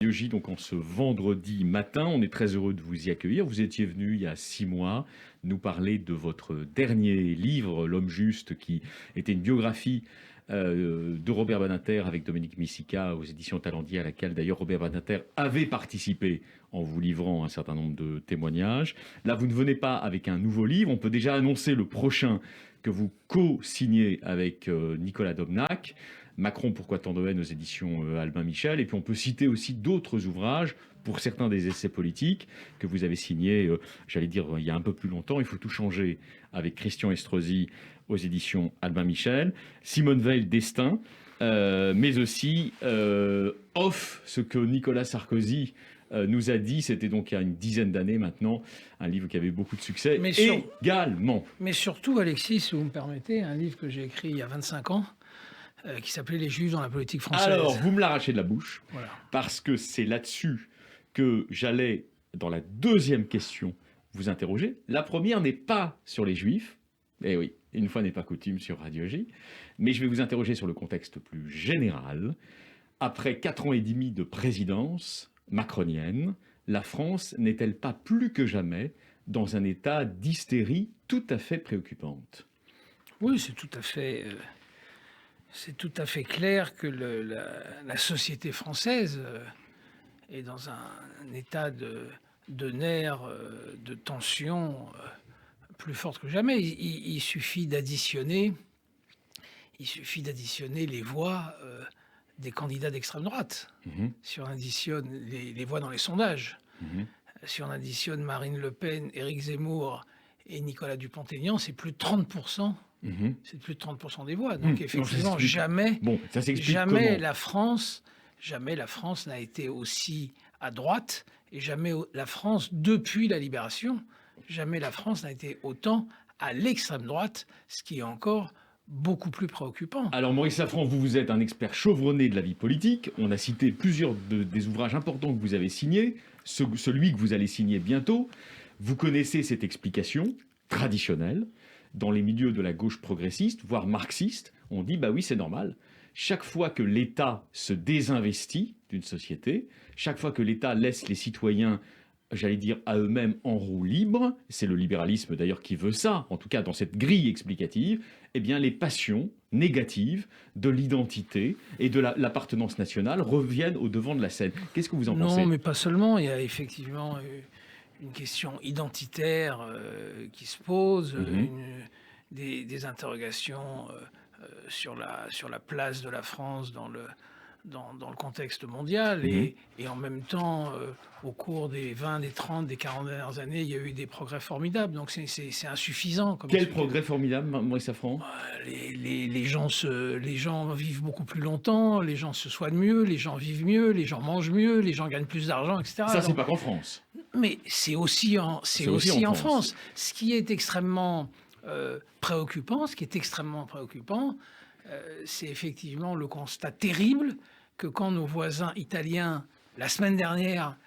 J, donc en ce vendredi matin, on est très heureux de vous y accueillir. Vous étiez venu il y a 6 mois nous parler de votre dernier livre, L'Homme Juste, qui était une biographie de Robert Badinter avec Dominique Missika aux éditions Talendier, à laquelle d'ailleurs Robert Badinter avait participé en vous livrant un certain nombre de témoignages. Là, vous ne venez pas avec un nouveau livre, on peut déjà annoncer le prochain que vous co-signez avec Nicolas Domnac. Macron, pourquoi tant de haine aux éditions Albin Michel. Et puis on peut citer aussi d'autres ouvrages, pour certains des essais politiques, que vous avez signés, j'allais dire, il y a un peu plus longtemps. Il faut tout changer avec Christian Estrosi aux éditions Albin Michel. Simone Veil, Destin, mais aussi Off, ce que Nicolas Sarkozy nous a dit, c'était donc il y a une dizaine d'années maintenant, un livre qui avait eu beaucoup de succès. Également. Mais surtout, Alexis, si vous me permettez, un livre que j'ai écrit il y a 25 ans, qui s'appelait Les Juifs dans la politique française. Alors, vous me l'arrachez de la bouche, voilà. Parce que c'est là-dessus que j'allais, dans la deuxième question, vous interroger. La première n'est pas sur les Juifs, eh oui, une fois n'est pas coutume sur Radio J, mais je vais vous interroger sur le contexte plus général. Après 4 ans et demi de présidence macronienne, la France n'est-elle pas plus que jamais dans un état d'hystérie tout à fait préoccupante? Oui, c'est tout à fait... C'est tout à fait clair que la société française est dans un état de nerfs, de tension plus forte que jamais. Il suffit d'additionner les voix des candidats d'extrême droite. Si on additionne les voix dans les sondages, si on additionne Marine Le Pen, Éric Zemmour et Nicolas Dupont-Aignan, c'est plus de 30%. C'est plus de 30% des voix. Donc effectivement, jamais la France n'a été aussi à droite, et jamais la France, depuis la Libération, jamais la France n'a été autant à l'extrême droite, ce qui est encore beaucoup plus préoccupant. Alors Maurice Safran, vous êtes un expert chevronné de la vie politique. On a cité plusieurs des ouvrages importants que vous avez signés, celui que vous allez signer bientôt. Vous connaissez cette explication traditionnelle. Dans les milieux de la gauche progressiste, voire marxiste, on dit bah oui, c'est normal. Chaque fois que l'État se désinvestit d'une société, chaque fois que l'État laisse les citoyens, j'allais dire, à eux-mêmes en roue libre, c'est le libéralisme d'ailleurs qui veut ça, en tout cas dans cette grille explicative, eh bien les passions négatives de l'identité et de l'appartenance nationale reviennent au devant de la scène. Qu'est-ce que vous en pensez? Non, mais pas seulement. Il y a effectivement une question identitaire qui se pose, des interrogations sur la place de la France dans le contexte mondial. Et en même temps, au cours des 20, des 30, des 40 dernières années, il y a eu des progrès formidables. Donc c'est insuffisant. Quel progrès formidable, Maurice Safran? Les gens vivent beaucoup plus longtemps, les gens se soignent mieux, les gens vivent mieux, les gens mangent mieux, les gens gagnent plus d'argent, etc. Ça, c'est pas qu'en France. Mais c'est aussi en France. Ce qui est extrêmement préoccupant, c'est effectivement le constat terrible que quand nos voisins italiens, la semaine dernière,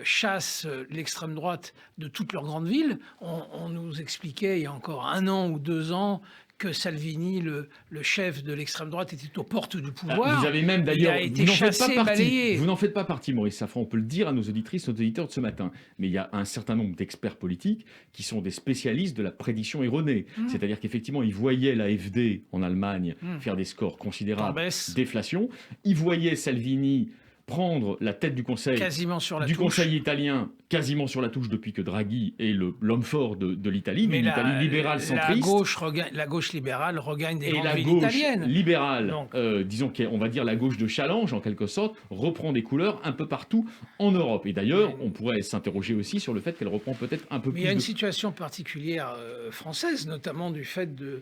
chassent l'extrême droite de toutes leurs grandes villes, on nous expliquait il y a encore 1 an ou 2 ans que Salvini, le chef de l'extrême droite, était aux portes du pouvoir. Vous avez même d'ailleurs, balayé. Vous n'en faites pas partie, Maurice Safran. On peut le dire à nos auditrices, nos auditeurs de ce matin. Mais il y a un certain nombre d'experts politiques qui sont des spécialistes de la prédiction erronée. C'est-à-dire qu'effectivement, ils voyaient l'AfD en Allemagne faire des scores considérables déflation. Ils voyaient Salvini prendre la tête du Conseil, Conseil italien quasiment sur la touche depuis que Draghi est l'homme fort de l'Italie, d'une Italie libérale centriste. La gauche libérale regagne des grandes villes italiennes. Et la gauche libérale, disons qu'on va dire la gauche de challenge en quelque sorte, reprend des couleurs un peu partout en Europe. Et d'ailleurs, on pourrait s'interroger aussi sur le fait qu'elle reprend peut-être un peu plus. Il y a une situation particulière française, notamment du fait de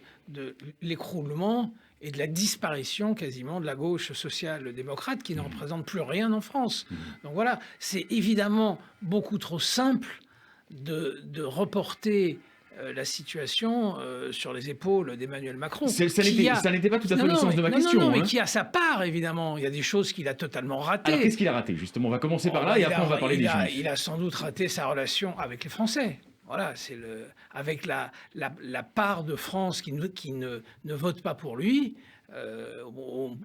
l'écroulement et de la disparition quasiment de la gauche social-démocrate qui ne représente plus rien en France. Donc voilà, c'est évidemment beaucoup trop simple de reporter la situation sur les épaules d'Emmanuel Macron. Ça n'était pas tout à fait le sens de ma question. Non, mais qui a sa part, évidemment. Il y a des choses qu'il a totalement ratées. Alors qu'est-ce qu'il a raté, justement? On va commencer par là et après on va parler des Juifs. Il a sans doute raté sa relation avec les Français. Voilà, avec la part de France qui ne vote pas pour lui, au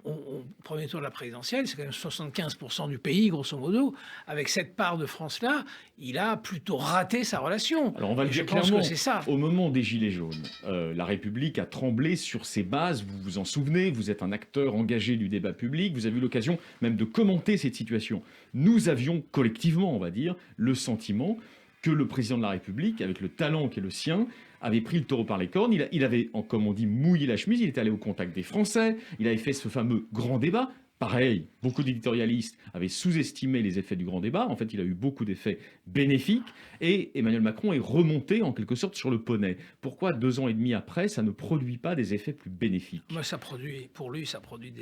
premier tour de la présidentielle, c'est quand même 75% du pays, grosso modo. Avec cette part de France-là, il a plutôt raté sa relation. Alors on va le dire clairement, c'est ça. Au moment des Gilets jaunes, la République a tremblé sur ses bases, vous vous en souvenez, vous êtes un acteur engagé du débat public, vous avez eu l'occasion même de commenter cette situation. Nous avions collectivement, on va dire, le sentiment que le président de la République, avec le talent qui est le sien, avait pris le taureau par les cornes, il avait, comme on dit, mouillé la chemise, il était allé au contact des Français, il avait fait ce fameux grand débat. Pareil, beaucoup d'éditorialistes avaient sous-estimé les effets du grand débat. En fait, il a eu beaucoup d'effets bénéfiques. Et Emmanuel Macron est remonté, en quelque sorte, sur le poney. Pourquoi, 2 ans et demi après, ça ne produit pas des effets plus bénéfiques ? Ça produit, pour lui, ça produit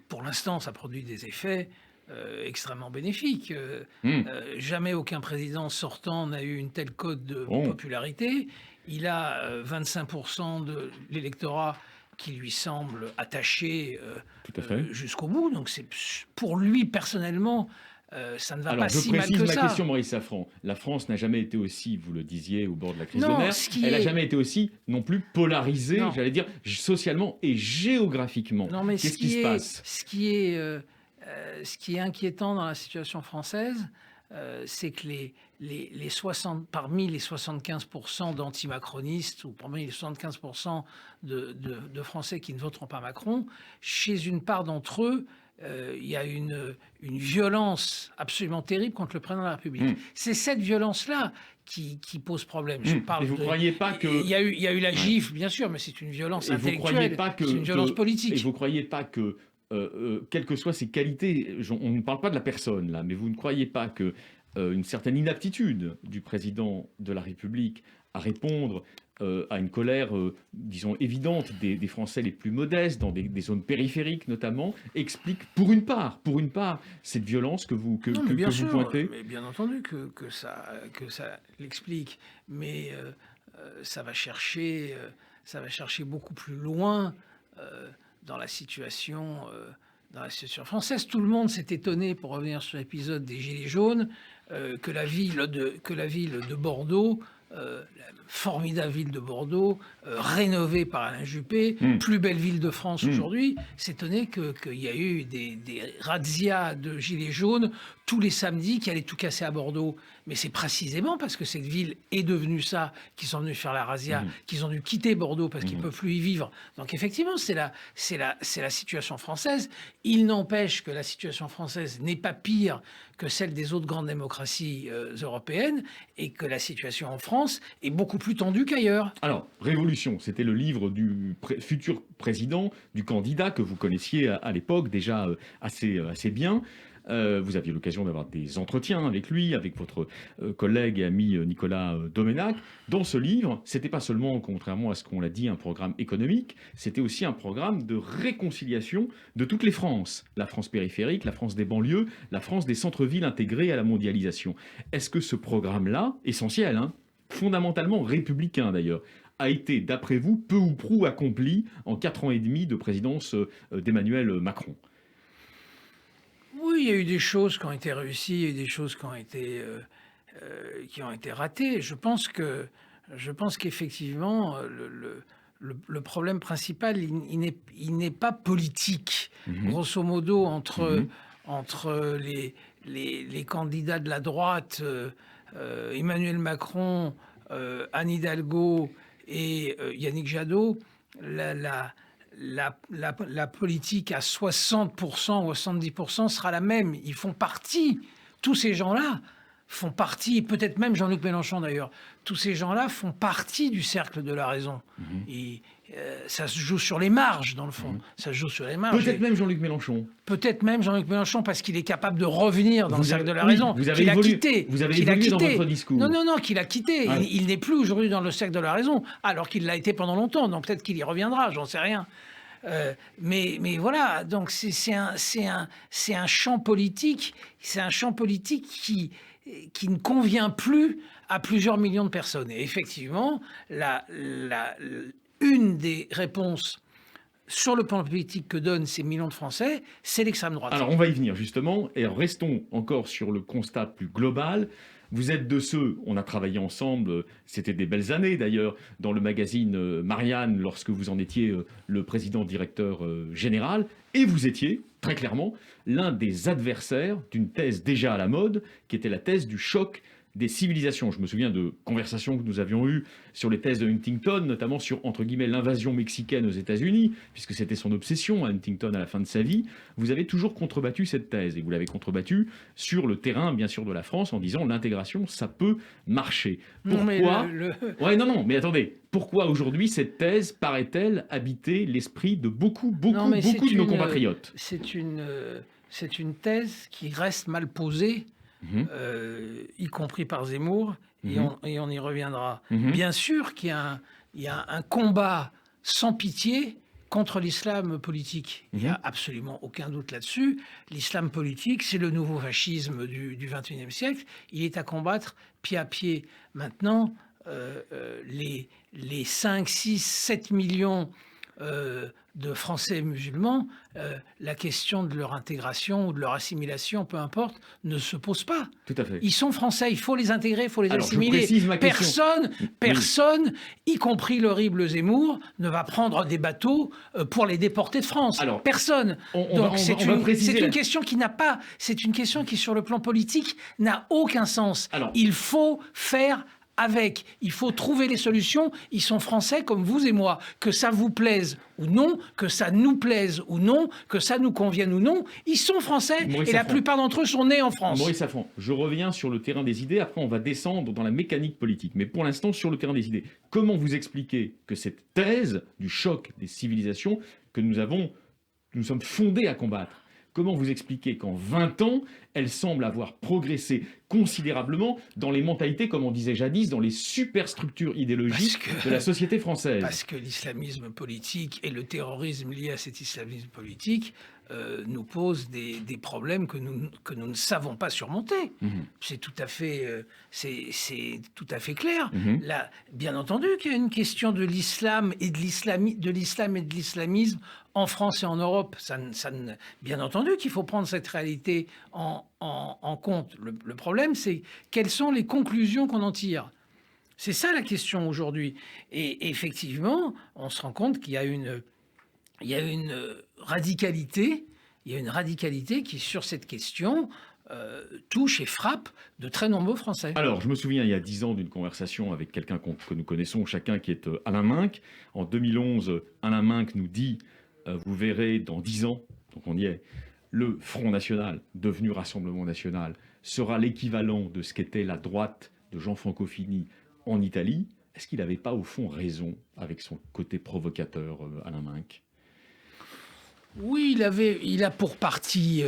pour l'instant, ça produit des effets extrêmement bénéfiques. Jamais aucun président sortant n'a eu une telle cote de popularité. Il a 25% de l'électorat qui lui semble attaché jusqu'au bout. Donc c'est pour lui personnellement, ça ne va pas si mal que ça. Je précise ma question, Maurice Safran. La France n'a jamais été aussi, vous le disiez, au bord de la crise de nerfs. Elle n'a jamais été aussi non plus polarisée, j'allais dire, socialement et géographiquement. Qu'est-ce qui se passe ? Ce qui est inquiétant dans la situation française, c'est que parmi les 75% d'anti-macronistes ou parmi les 75% de Français qui ne voteront pas Macron, chez une part d'entre eux, il y a une violence absolument terrible contre le président de la République. C'est cette violence-là qui pose problème. Vous ne croyez pas que... Il y a eu la gifle, bien sûr, mais c'est une violence intellectuelle, c'est une violence politique. Et vous ne croyez pas que... quelles que soient ses qualités, on ne parle pas de la personne là, mais vous ne croyez pas que une certaine inaptitude du président de la République à répondre à une colère, disons, évidente des Français les plus modestes, dans des zones périphériques notamment, explique pour une part, cette violence que vous pointez ? Mais bien entendu que ça l'explique, mais ça va chercher beaucoup plus loin dans la situation française. Tout le monde s'est étonné, pour revenir sur l'épisode des Gilets jaunes, que la ville de Bordeaux, la formidable ville de Bordeaux, rénovée par Alain Juppé, plus belle ville de France aujourd'hui, s'étonner qu'il y a eu des razzias de Gilets jaunes tous les samedis qui allaient tout casser à Bordeaux. Mais c'est précisément parce que cette ville est devenue ça qu'ils sont venus faire la razzia, qu'ils ont dû quitter Bordeaux parce qu'ils ne peuvent plus y vivre. Donc effectivement, c'est la situation française. Il n'empêche que la situation française n'est pas pire que celle des autres grandes démocraties européennes et que la situation en France est beaucoup plus tendue qu'ailleurs. Alors, Révolution, c'était le livre du futur président, du candidat que vous connaissiez à l'époque déjà assez bien. Vous aviez l'occasion d'avoir des entretiens avec lui, avec votre collègue et ami Nicolas Doménac. Dans ce livre, c'était pas seulement, contrairement à ce qu'on l'a dit, un programme économique, c'était aussi un programme de réconciliation de toutes les Frances. La France périphérique, la France des banlieues, la France des centres-villes intégrés à la mondialisation. Est-ce que ce programme-là, essentiel, fondamentalement républicain d'ailleurs, a été, d'après vous, peu ou prou accompli en 4 ans et demi de présidence d'Emmanuel Macron ? Oui, il y a eu des choses qui ont été réussies, il y a eu des choses qui ont été ratées. Je pense qu'effectivement, le problème principal, il n'est pas politique. Grosso modo, entre les candidats de la droite, Emmanuel Macron, Anne Hidalgo et Yannick Jadot, la politique à 60% ou à 70% sera la même. Ils font partie, tous ces gens-là font partie, peut-être même Jean-Luc Mélenchon d'ailleurs, tous ces gens-là font partie du cercle de la raison. Et ça se joue sur les marges, dans le fond. Ça se joue sur les marges. Peut-être même Jean-Luc Mélenchon. Peut-être même Jean-Luc Mélenchon, parce qu'il est capable de revenir dans le cercle de la raison. Vous avez évolué dans votre discours. Non, qu'il a quitté. Ouais. Il n'est plus aujourd'hui dans le cercle de la raison, alors qu'il l'a été pendant longtemps. Donc peut-être qu'il y reviendra, j'en sais rien. Mais voilà, donc c'est un champ politique, qui ne convient plus à plusieurs millions de personnes. Et effectivement, une des réponses sur le plan politique que donnent ces millions de Français, c'est l'extrême droite. Alors on va y venir justement, et restons encore sur le constat plus global. Vous êtes de ceux, on a travaillé ensemble, c'était des belles années d'ailleurs, dans le magazine Marianne, lorsque vous en étiez le président-directeur général, et vous étiez, très clairement, l'un des adversaires d'une thèse déjà à la mode, qui était la thèse du choc des civilisations. Je me souviens de conversations que nous avions eues sur les thèses de Huntington, notamment sur, entre guillemets, l'invasion mexicaine aux États-Unis, puisque c'était son obsession à Huntington à la fin de sa vie. Vous avez toujours contrebattu cette thèse, et vous l'avez contrebattue sur le terrain, bien sûr, de la France, en disant l'intégration, ça peut marcher. Pourquoi Ouais, non, mais attendez. Pourquoi aujourd'hui cette thèse paraît-elle habiter l'esprit de beaucoup de nos compatriotes? C'est une thèse qui reste mal posée, y compris par Zemmour, et on y reviendra. Bien sûr qu'il y a un combat sans pitié contre l'islam politique. Il n'y a absolument aucun doute là-dessus. L'islam politique, c'est le nouveau fascisme du XXIe siècle. Il est à combattre pied à pied. Maintenant, les 5, 6, 7 millions de Français musulmans, la question de leur intégration ou de leur assimilation, peu importe, ne se pose pas. Tout à fait. Ils sont Français, il faut les intégrer, il faut les assimiler. Je précise ma question. Personne, y compris l'horrible Zemmour, ne va prendre des bateaux pour les déporter de France. Alors, personne. Donc c'est une question qui n'a pas, c'est une question qui sur le plan politique n'a aucun sens. Alors, il faut faire avec. Il faut trouver les solutions. Ils sont français comme vous et moi. Que ça vous plaise ou non, que ça nous plaise ou non, que ça nous convienne ou non, ils sont français et la plupart d'entre eux sont nés en France. Maurice Safran, je reviens sur le terrain des idées. Après, on va descendre dans la mécanique politique. Mais pour l'instant, sur le terrain des idées, comment vous expliquez que cette thèse du choc des civilisations que nous sommes fondés à combattre, comment vous expliquez qu'en 20 ans, elle semble avoir progressé considérablement dans les mentalités, comme on disait jadis, dans les superstructures idéologiques de la société française? Parce que l'islamisme politique et le terrorisme lié à cet islamisme politique nous posent des problèmes que nous ne savons pas surmonter. C'est tout à fait clair. Là, bien entendu qu'il y a une question de l'islam et de l'islamisme en France et en Europe. Bien entendu qu'il faut prendre cette réalité en compte. Le problème, c'est quelles sont les conclusions qu'on en tire. C'est ça la question aujourd'hui. Et effectivement, on se rend compte qu'il y a une radicalité, qui, sur cette question, touche et frappe de très nombreux Français. Alors, je me souviens, il y a 10 ans, d'une conversation avec quelqu'un que nous connaissons chacun, qui est Alain Minc. En 2011, Alain Minc nous dit vous verrez, dans 10 ans, donc on y est, le Front National, devenu Rassemblement National, sera l'équivalent de ce qu'était la droite de Jean Francofini en Italie. Est-ce qu'il n'avait pas, au fond, raison avec son côté provocateur, Alain Minc? Oui, il a pour partie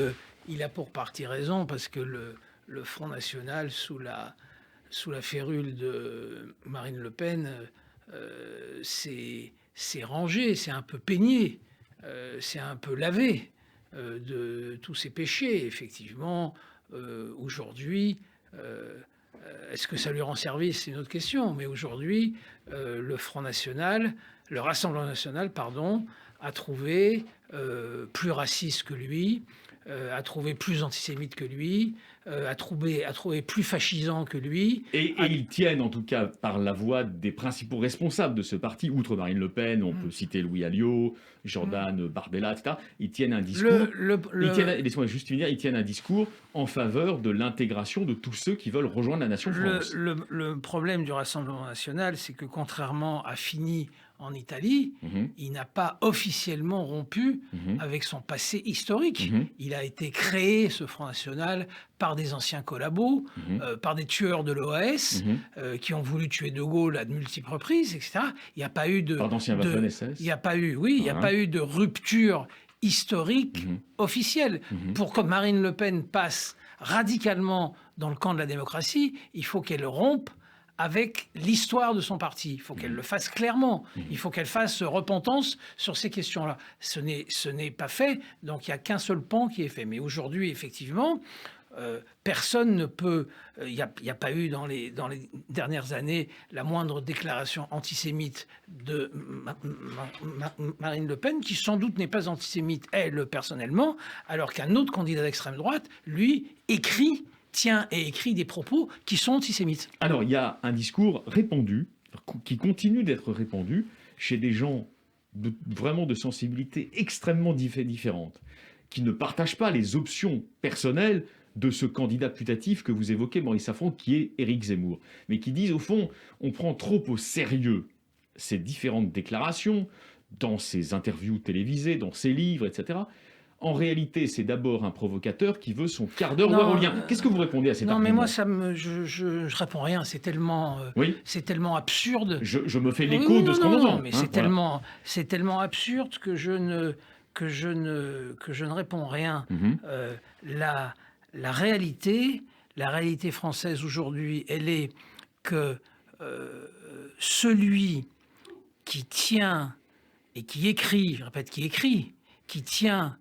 raison, parce que le Front National, sous la férule de Marine Le Pen, s'est rangé, c'est un peu peigné, c'est un peu lavé de tous ses péchés. Effectivement, aujourd'hui, est-ce que ça lui rend service? C'est une autre question. Mais aujourd'hui, le Rassemblement National, a trouvé plus raciste que lui, a trouvé plus antisémite que lui, a trouvé plus fascisant que lui. Et ils tiennent, en tout cas, par la voix des principaux responsables de ce parti, outre Marine Le Pen, on peut citer Louis Alliot, Jordan Bardella, etc. Ils tiennent un discours. Laissez-moi juste finir. Ils tiennent un discours en faveur de l'intégration de tous ceux qui veulent rejoindre la nation France. Le problème du Rassemblement National, c'est que contrairement à Fini en Italie, il n'a pas officiellement rompu avec son passé historique. Il a été créé, ce Front National, par des anciens collabos, par des tueurs de l'OAS qui ont voulu tuer De Gaulle à de multiples reprises, etc. Il n'y a pas eu il n'y a pas eu de rupture historique officielle. Pour que Marine Le Pen passe radicalement dans le camp de la démocratie, il faut qu'elle rompe avec l'histoire de son parti. Il faut qu'elle le fasse clairement. Il faut qu'elle fasse repentance sur ces questions-là. Ce n'est pas fait, donc il n'y a qu'un seul pan qui est fait. Mais aujourd'hui, effectivement, personne ne peut... Il n'y a pas eu dans les dernières années la moindre déclaration antisémite de Marine Le Pen, qui sans doute n'est pas antisémite, elle, personnellement, alors qu'un autre candidat d'extrême droite, lui, écrit tient et écrit des propos qui sont antisémites. Alors, il y a un discours répandu, qui continue d'être répandu, chez des gens vraiment de sensibilité extrêmement différente, qui ne partagent pas les options personnelles de ce candidat putatif que vous évoquez, Maurice Safran, qui est Éric Zemmour, mais qui disent, au fond, on prend trop au sérieux ces différentes déclarations, dans ses interviews télévisées, dans ses livres, etc. En réalité, c'est d'abord un provocateur qui veut son quart d'heure warolien. Qu'est-ce que vous répondez à cet argument ? Non, mais moi, je réponds rien. C'est tellement, c'est tellement absurde. Je me fais l'écho de ce qu'on entend. Non, mais c'est tellement absurde que je ne réponds rien. La réalité française aujourd'hui, elle est que celui qui tient et qui écrit, je répète, qui tient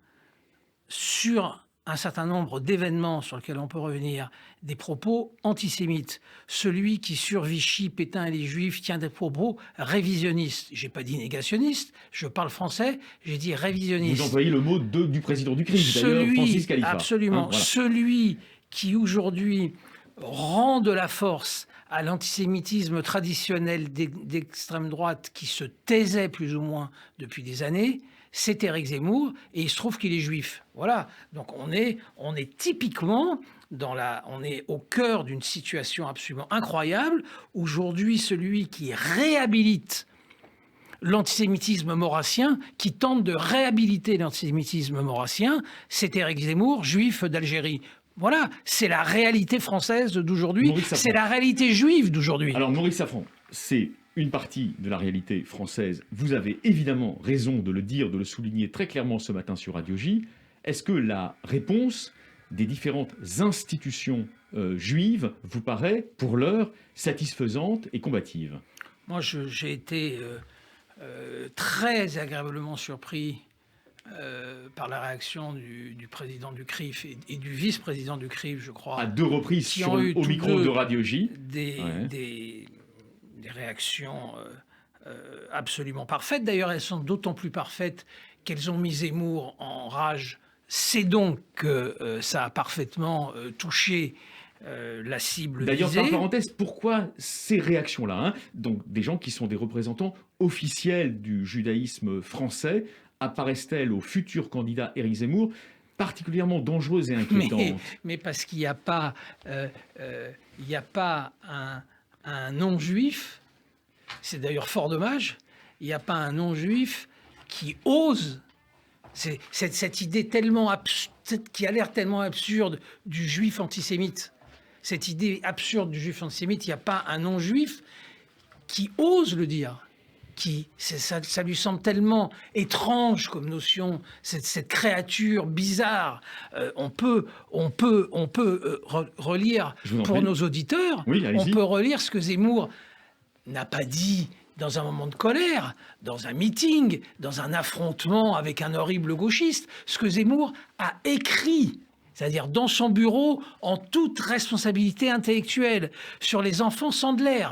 sur un certain nombre d'événements sur lesquels on peut revenir, des propos antisémites. Celui qui, sur Vichy, Pétain et les Juifs, tient des propos révisionnistes. Je n'ai pas dit négationnistes, je parle français, j'ai dit révisionniste. Vous employez le mot du président du CRIF, d'ailleurs, Francis Khalifa. Absolument. Voilà. Celui qui, aujourd'hui, rend de la force à l'antisémitisme traditionnel d'extrême droite qui se taisait plus ou moins depuis des années, c'est Éric Zemmour, et il se trouve qu'il est juif. Voilà. Donc on est typiquement on est au cœur d'une situation absolument incroyable. Aujourd'hui, celui qui réhabilite l'antisémitisme maurassien, qui tente de réhabiliter l'antisémitisme maurassien, c'est Éric Zemmour, juif d'Algérie. Voilà, c'est la réalité française d'aujourd'hui, c'est la réalité juive d'aujourd'hui. Alors Maurice Safran, c'est une partie de la réalité française. Vous avez évidemment raison de le dire, de le souligner très clairement ce matin sur Radio J. Est-ce que la réponse des différentes institutions juives vous paraît, pour l'heure, satisfaisante et combative ? Moi, j'ai été très agréablement surpris par la réaction du président du CRIF et du vice-président du CRIF, je crois. À 2 reprises au micro de Radio J. Des réactions absolument parfaites. D'ailleurs, elles sont d'autant plus parfaites qu'elles ont mis Zemmour en rage. C'est donc que ça a parfaitement touché la cible visée. D'ailleurs, par parenthèse, pourquoi ces réactions-là, donc des gens qui sont des représentants officiels du judaïsme français, apparaissent-elles au futur candidat Éric Zemmour particulièrement dangereuses et inquiétantes ? Mais parce qu'il n'y a pas, un non-juif, c'est d'ailleurs fort dommage, il n'y a pas un non-juif qui ose, c'est cette idée tellement qui a l'air tellement absurde du juif antisémite, cette idée absurde du juif antisémite, il n'y a pas un non-juif qui ose le dire. Ça lui semble tellement étrange comme notion, cette créature bizarre. On peut relire pour nos auditeurs, on peut relire ce que Zemmour n'a pas dit dans un moment de colère, dans un meeting, dans un affrontement avec un horrible gauchiste, ce que Zemmour a écrit, c'est-à-dire dans son bureau, en toute responsabilité intellectuelle, sur les enfants Sandler,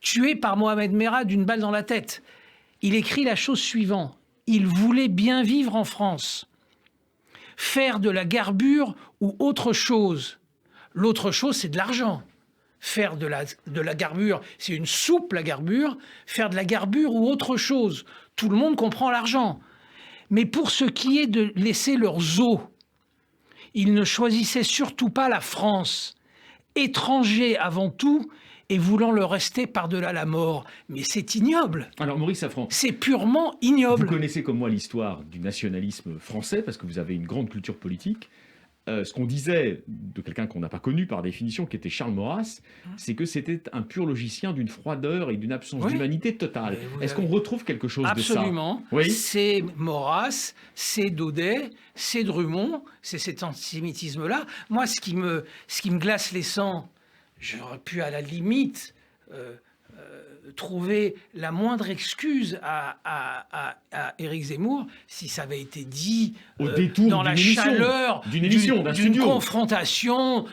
tué par Mohamed Merah d'une balle dans la tête. Il écrit la chose suivante. Il voulait bien vivre en France. Faire de la garbure ou autre chose. L'autre chose, c'est de l'argent. Faire de la garbure, c'est une soupe, la garbure. Faire de la garbure ou autre chose. Tout le monde comprend l'argent. Mais pour ce qui est de laisser leurs os, ils ne choisissaient surtout pas la France. Étrangers avant tout, et voulant le rester par-delà la mort. Mais c'est ignoble. Alors Maurice Safran, c'est purement ignoble. Vous connaissez comme moi l'histoire du nationalisme français, parce que vous avez une grande culture politique. Ce qu'on disait de quelqu'un qu'on n'a pas connu par définition, qui était Charles Maurras, c'est que c'était un pur logicien d'une froideur et d'une absence d'humanité totale. Est-ce qu'on retrouve quelque chose de ça ? Absolument. Oui. C'est Maurras, c'est Daudet, c'est Drummond, c'est cet antisémitisme-là. Moi, ce qui me glace les sangs, j'aurais pu à la limite trouver la moindre excuse à Éric Zemmour si ça avait été dit au détour dans la chaleur d'une confrontation,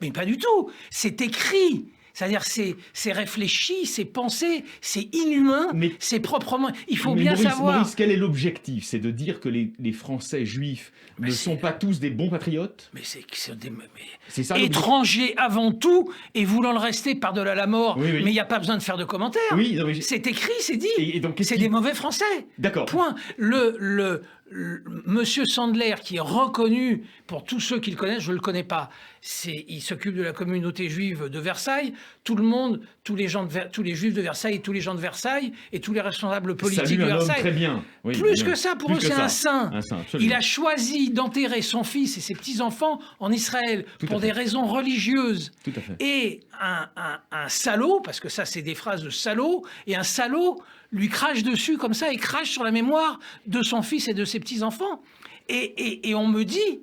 mais pas du tout. C'est écrit. C'est-à-dire, c'est réfléchi, c'est pensé, c'est inhumain, c'est proprement... Il faut bien savoir... Maurice, quel est l'objectif? C'est de dire que les Français juifs ne sont pas tous des bons patriotes? Mais c'est ça, étrangers avant tout, et voulant le rester par-delà la mort. Oui. Mais il n'y a pas besoin de faire de commentaires. Oui, c'est écrit, c'est dit. Et donc, c'est des mauvais Français. D'accord. Point. Monsieur Sandler, qui est reconnu pour tous ceux qui le connaissent, je ne le connais pas, il s'occupe de la communauté juive de Versailles. Tout le monde, tous les juifs de Versailles, tous les gens de Versailles et tous les responsables politiques de Versailles. Très bien. Oui, plus que ça, pour eux, c'est un saint. Il a choisi d'enterrer son fils et ses petits-enfants en Israël pour des raisons religieuses. Tout à fait. Et un salaud, parce que ça, c'est des phrases de salaud, et un salaud lui crache dessus comme ça et crache sur la mémoire de son fils et de ses petits-enfants. Et on me dit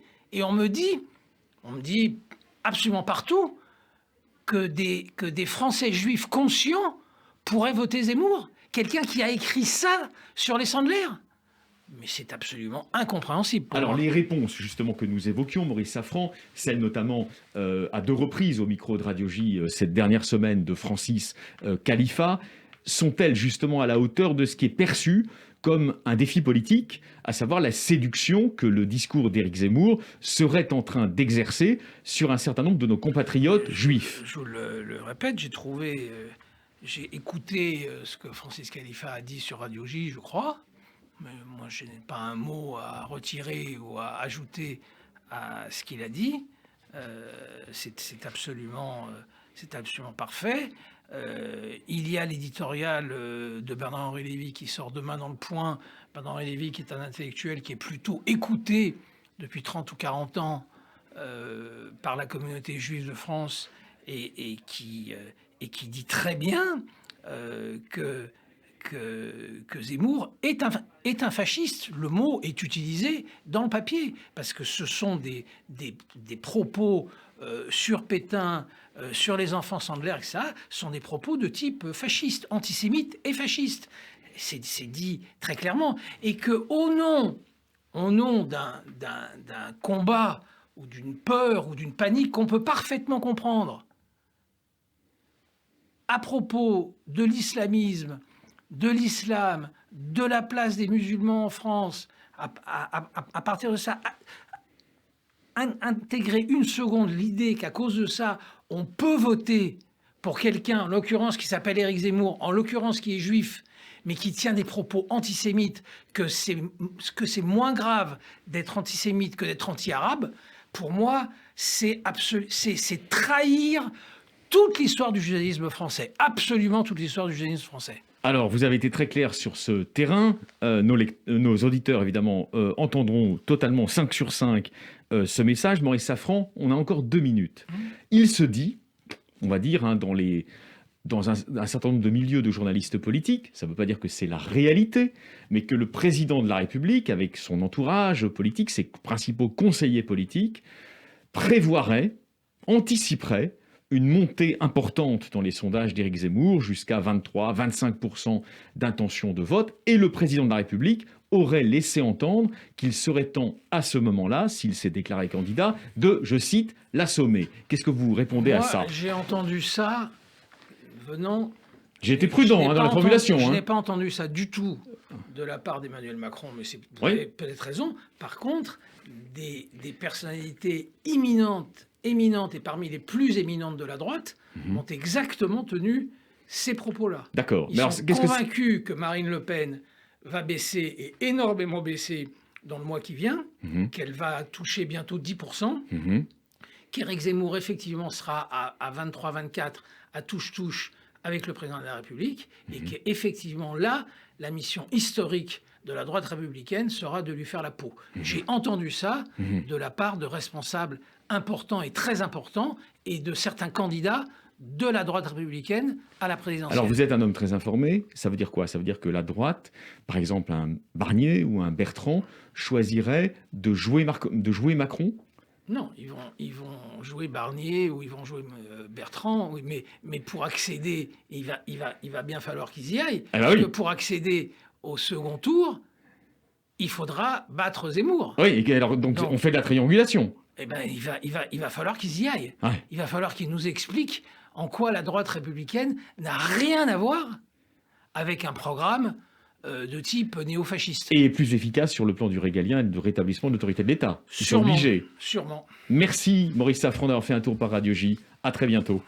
absolument partout que des Français juifs conscients pourraient voter Zemmour. Quelqu'un qui a écrit ça sur les Sandler. Mais c'est absolument incompréhensible. Alors les réponses justement que nous évoquions, Maurice Safran, celle notamment à 2 reprises au micro de Radio J cette dernière semaine de Francis Khalifa, sont-elles justement à la hauteur de ce qui est perçu comme un défi politique, à savoir la séduction que le discours d'Éric Zemmour serait en train d'exercer sur un certain nombre de nos compatriotes juifs? Je le répète, j'ai écouté ce que Francis Khalifa a dit sur Radio J, je crois, mais moi je n'ai pas un mot à retirer ou à ajouter à ce qu'il a dit. C'est absolument parfait. Il y a l'éditorial de Bernard-Henri Lévy qui sort demain dans Le Point. Bernard-Henri Lévy qui est un intellectuel qui est plutôt écouté depuis 30 ou 40 ans par la communauté juive de France et qui dit très bien que Zemmour est un fasciste. Le mot est utilisé dans le papier parce que ce sont des propos sur Pétain, sur les enfants Sandler, etc., sont des propos de type fasciste, antisémite et fasciste. C'est dit très clairement. Et que au nom d'un combat ou d'une peur ou d'une panique qu'on peut parfaitement comprendre à propos de l'islamisme, de l'islam, de la place des musulmans en France, à partir de ça, intégrer une seconde l'idée qu'à cause de ça, on peut voter pour quelqu'un, en l'occurrence qui s'appelle Éric Zemmour, en l'occurrence qui est juif, mais qui tient des propos antisémites, que c'est moins grave d'être antisémite que d'être anti-arabe, pour moi, c'est trahir toute l'histoire du judaïsme français, absolument toute l'histoire du judaïsme français. Alors, vous avez été très clair sur ce terrain. Nos auditeurs, évidemment, entendront totalement 5 sur 5 ce message. Maurice Safran, on a encore 2 minutes. Il se dit, on va dire, dans un certain nombre de milieux de journalistes politiques, ça ne veut pas dire que c'est la réalité, mais que le président de la République, avec son entourage politique, ses principaux conseillers politiques, prévoirait, anticiperait une montée importante dans les sondages d'Éric Zemmour, jusqu'à 23-25% d'intention de vote, et le président de la République aurait laissé entendre qu'il serait temps, à ce moment-là, s'il s'est déclaré candidat, de, je cite, l'assommer. Qu'est-ce que vous répondez à ça? J'ai entendu ça venant... J'ai été prudent dans la formulation. Je n'ai pas entendu ça du tout de la part d'Emmanuel Macron, mais c'est peut-être raison. Par contre, des personnalités éminentes et parmi les plus éminentes de la droite ont exactement tenu ces propos-là. D'accord. Ils sont convaincus que Marine Le Pen va baisser, et énormément baisser, dans le mois qui vient, qu'elle va toucher bientôt 10%, qu'Éric Zemmour, effectivement, sera à 23-24, à touche-touche avec le président de la République, et qu'effectivement, là, la mission historique de la droite républicaine sera de lui faire la peau. J'ai entendu ça de la part de responsables importants et très importants, et de certains candidats de la droite républicaine à la présidentielle. Alors vous êtes un homme très informé, ça veut dire quoi? Ça veut dire que la droite, par exemple un Barnier ou un Bertrand, choisirait de jouer Macron? Non, ils vont jouer Barnier ou ils vont jouer Bertrand, oui, mais pour accéder, il va bien falloir qu'ils y aillent. Parce que pour accéder au second tour, il faudra battre Zemmour. Oui, et alors, donc on fait de la triangulation. Eh ben, il va falloir qu'ils y aillent. Ouais. Il va falloir qu'ils nous expliquent en quoi la droite républicaine n'a rien à voir avec un programme de type néofasciste. Et plus efficace sur le plan du régalien et du rétablissement de l'autorité de l'État. Ils sont Sûrement, obligés. sûrement. Merci Maurice Safran d'avoir fait un tour par Radio J. À très bientôt.